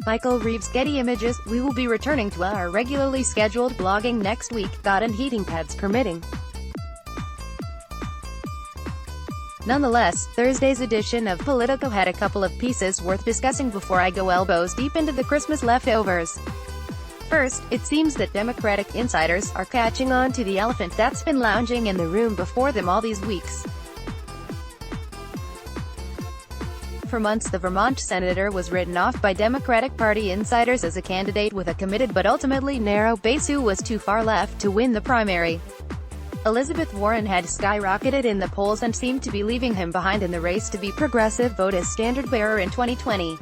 Michael ReavesGetty Images We will be returning to our regularly scheduled blogging next week, God and heating pads permitting. Nonetheless, Thursday's edition of Politico had a couple of pieces worth discussing before I go elbows deep into the Christmas leftovers. First, it seems that Democratic insiders are catching on to the elephant that's been lounging in the room before them all these weeks. For months the Vermont senator was written off by Democratic Party insiders as a candidate with a committed but ultimately narrow base who was too far left to win the primary. Elizabeth Warren had skyrocketed in the polls and seemed to be leaving him behind in the race to be progressive vote as standard-bearer in 2020.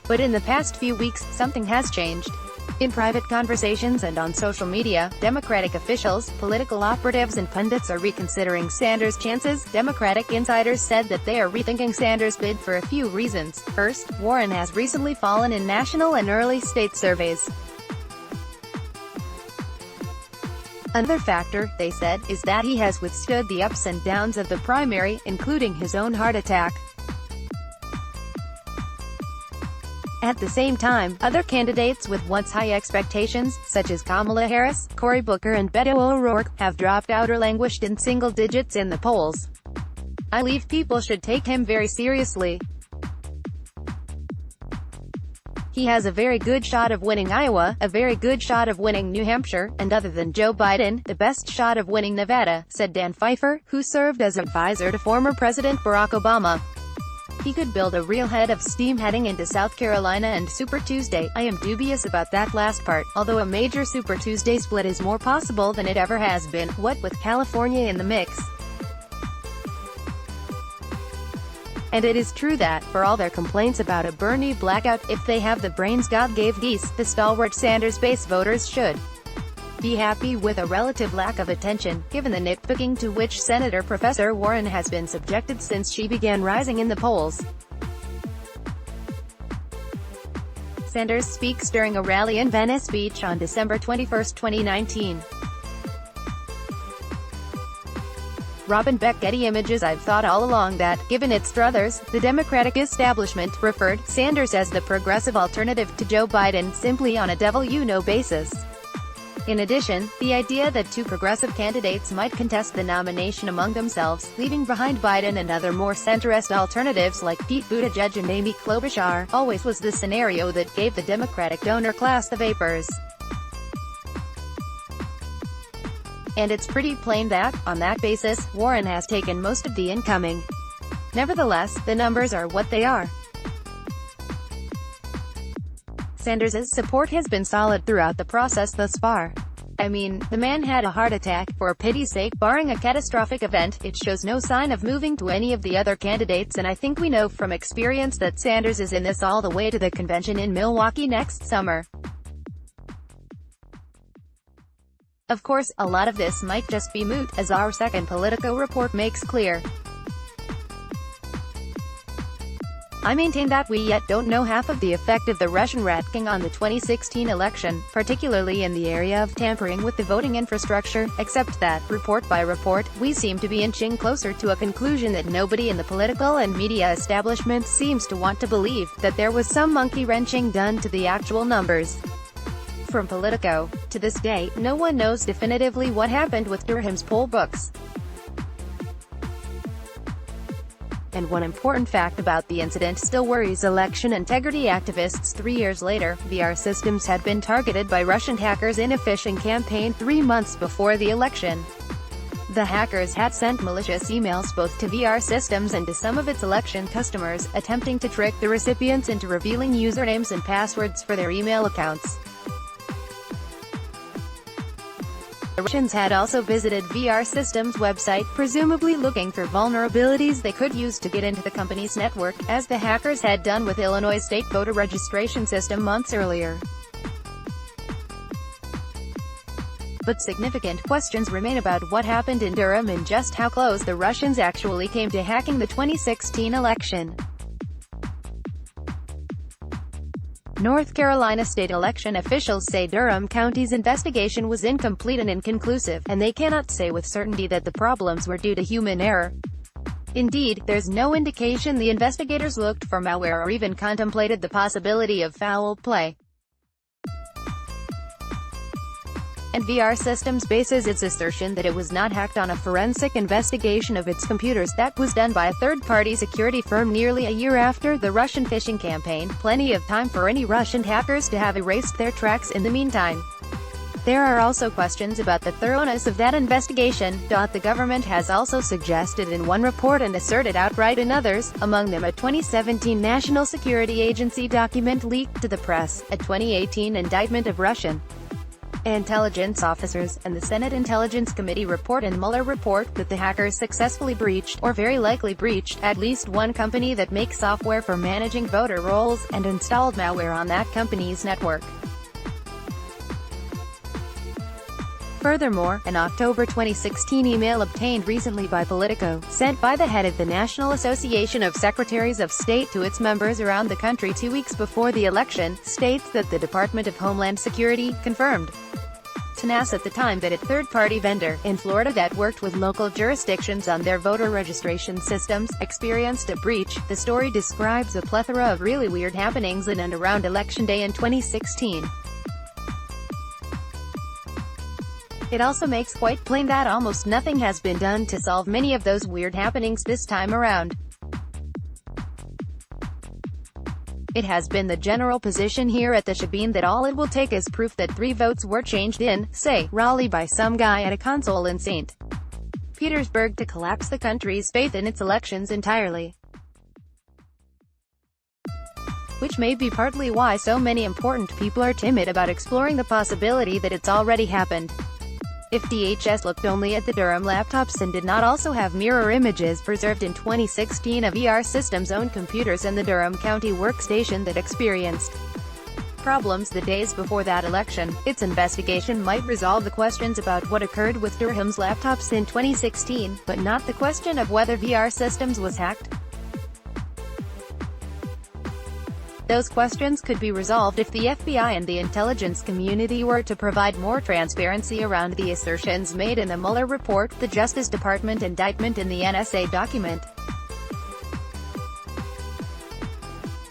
But in the past few weeks, something has changed. In private conversations and on social media, Democratic officials, political operatives and pundits are reconsidering Sanders' chances. Democratic insiders said that they are rethinking Sanders' bid for a few reasons. First, Warren has recently fallen in national and early state surveys. Another factor, they said, is that he has withstood the ups and downs of the primary, including his own heart attack. At the same time, other candidates with once high expectations, such as Kamala Harris, Cory Booker and Beto O'Rourke, have dropped out or languished in single digits in the polls. I believe people should take him very seriously. He has a very good shot of winning Iowa, a very good shot of winning New Hampshire, and other than Joe Biden, the best shot of winning Nevada, said Dan Pfeiffer, who served as advisor to former President Barack Obama. He could build a real head of steam heading into South Carolina and Super Tuesday. I am dubious about that last part, although a major Super Tuesday split is more possible than it ever has been, what with California in the mix. And it is true that, for all their complaints about a Bernie blackout, if they have the brains God gave geese, the stalwart Sanders base voters should be happy with a relative lack of attention, given the nitpicking to which Senator Professor Warren has been subjected since she began rising in the polls. Sanders speaks during a rally in Venice Beach on December 21, 2019. ReavesGetty Images I've thought all along that, given its druthers, the Democratic establishment preferred Sanders as the progressive alternative to Joe Biden simply on a devil-you-know basis. In addition, the idea that two progressive candidates might contest the nomination among themselves, leaving behind Biden and other more centrist alternatives like Pete Buttigieg and Amy Klobuchar, always was the scenario that gave the Democratic donor class the vapors. And it's pretty plain that, on that basis, Warren has taken most of the incoming. Nevertheless, the numbers are what they are. Sanders' support has been solid throughout the process thus far. I mean, the man had a heart attack, for pity's sake, barring a catastrophic event, it shows no sign of moving to any of the other candidates, and I think we know from experience that Sanders is in this all the way to the convention in Milwaukee next summer. Of course, a lot of this might just be moot, as our second Politico report makes clear. I maintain that we yet don't know half of the effect of the Russian rat-king on the 2016 election, particularly in the area of tampering with the voting infrastructure, except that, report by report, we seem to be inching closer to a conclusion that nobody in the political and media establishment seems to want to believe, that there was some monkey-wrenching done to the actual numbers. From Politico. To this day, no one knows definitively what happened with Durham's poll books. And one important fact about the incident still worries election integrity activists. 3 years later, VR systems had been targeted by Russian hackers in a phishing campaign 3 months before the election. The hackers had sent malicious emails both to VR systems and to some of its election customers, attempting to trick the recipients into revealing usernames and passwords for their email accounts. The Russians had also visited VR Systems' website, presumably looking for vulnerabilities they could use to get into the company's network, as the hackers had done with Illinois' state voter registration system months earlier. But significant questions remain about what happened in Durham and just how close the Russians actually came to hacking the 2016 election. North Carolina state election officials say Durham County's investigation was incomplete and inconclusive, and they cannot say with certainty that the problems were due to human error. Indeed, there's no indication the investigators looked for malware or even contemplated the possibility of foul play. And VR Systems bases its assertion that it was not hacked on a forensic investigation of its computers that was done by a third-party security firm nearly a year after the Russian phishing campaign, plenty of time for any Russian hackers to have erased their tracks in the meantime. There are also questions about the thoroughness of that investigation. The government has also suggested in one report and asserted outright in others, among them a 2017 National Security Agency document leaked to the press, a 2018 indictment of Russian intelligence officers, and the Senate Intelligence Committee report and Mueller report, that the hackers successfully breached, or very likely breached, at least one company that makes software for managing voter rolls, and installed malware on that company's network. Furthermore, an October 2016 email obtained recently by Politico, sent by the head of the National Association of Secretaries of State to its members around the country 2 weeks before the election, states that the Department of Homeland Security confirmed to NASA at the time that a third-party vendor in Florida that worked with local jurisdictions on their voter registration systems experienced a breach. The story describes a plethora of really weird happenings in and around Election Day in 2016. It also makes quite plain that almost nothing has been done to solve many of those weird happenings this time around. It has been the general position here at the Shebeen that all it will take is proof that 3 votes were changed in, say, Raleigh by some guy at a console in St. Petersburg to collapse the country's faith in its elections entirely. Which may be partly why so many important people are timid about exploring the possibility that it's already happened. If DHS looked only at the Durham laptops and did not also have mirror images preserved in 2016 of VR Systems' own computers and the Durham County workstation that experienced problems the days before that election, its investigation might resolve the questions about what occurred with Durham's laptops in 2016, but not the question of whether VR Systems was hacked. Those questions could be resolved if the FBI and the intelligence community were to provide more transparency around the assertions made in the Mueller report, the Justice Department indictment and the NSA document.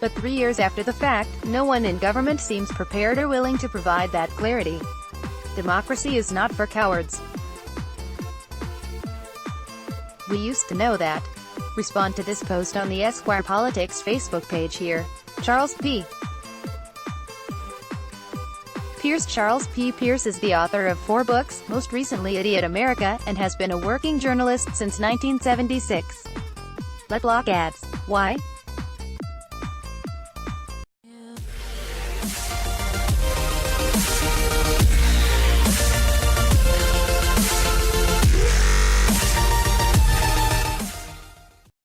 But 3 years after the fact, no one in government seems prepared or willing to provide that clarity. Democracy is not for cowards. We used to know that. Respond to this post on the Esquire Politics Facebook page here. Charles P. Pierce. Charles P. Pierce is the author of 4 books, most recently Idiot America, and has been a working journalist since 1976. Let block ads. Why?